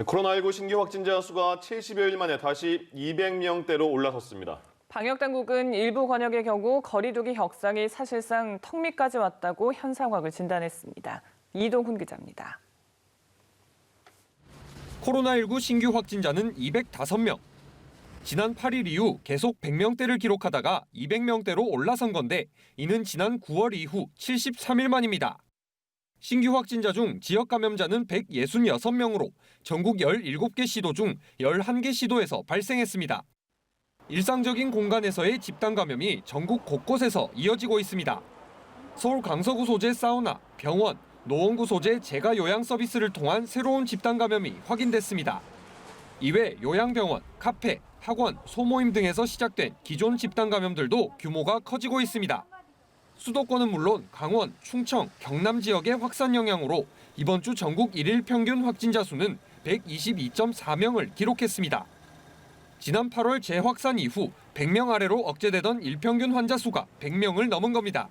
코로나19 신규 확진자 수가 70여일 만에 다시 200명대로 올라섰습니다. 방역당국은 일부 권역의 경우 거리 두기 격상이 사실상 턱 밑까지 왔다고 현 상황을 진단했습니다. 이동훈 기자입니다. 코로나19 신규 확진자는 205명. 지난 8일 이후 계속 100명대를 기록하다가 200명대로 올라선 건데 이는 지난 9월 이후 73일 만입니다. 신규 확진자 중 지역 감염자는 166명으로 전국 17개 시도 중 11개 시도에서 발생했습니다. 일상적인 공간에서의 집단 감염이 전국 곳곳에서 이어지고 있습니다. 서울 강서구 소재 사우나, 병원, 노원구 소재 재가 요양 서비스를 통한 새로운 집단 감염이 확인됐습니다. 이외 요양병원, 카페, 학원, 소모임 등에서 시작된 기존 집단 감염들도 규모가 커지고 있습니다. 수도권은 물론 강원, 충청, 경남 지역의 확산 영향으로 이번 주 전국 1일 평균 확진자 수는 122.4명을 기록했습니다. 지난 8월 재확산 이후 100명 아래로 억제되던 일평균 환자 수가 100명을 넘은 겁니다.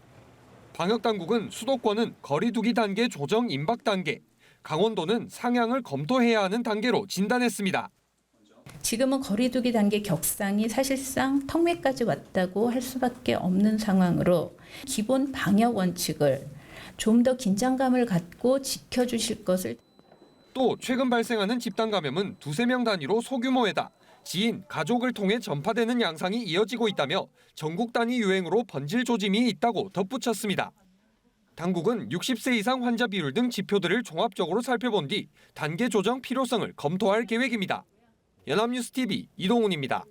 방역당국은 수도권은 거리 두기 단계 조정 임박 단계, 강원도는 상향을 검토해야 하는 단계로 진단했습니다. 지금은 거리두기 단계 격상이 사실상 턱 밑까지 왔다고 할 수밖에 없는 상황으로 기본 방역 원칙을 좀 더 긴장감을 갖고 지켜주실 것을. 또 최근 발생하는 집단 감염은 2~3명 단위로 소규모에다 지인, 가족을 통해 전파되는 양상이 이어지고 있다며 전국 단위 유행으로 번질 조짐이 있다고 덧붙였습니다. 당국은 60세 이상 환자 비율 등 지표들을 종합적으로 살펴본 뒤 단계 조정 필요성을 검토할 계획입니다. 연합뉴스 TV 이동훈입니다.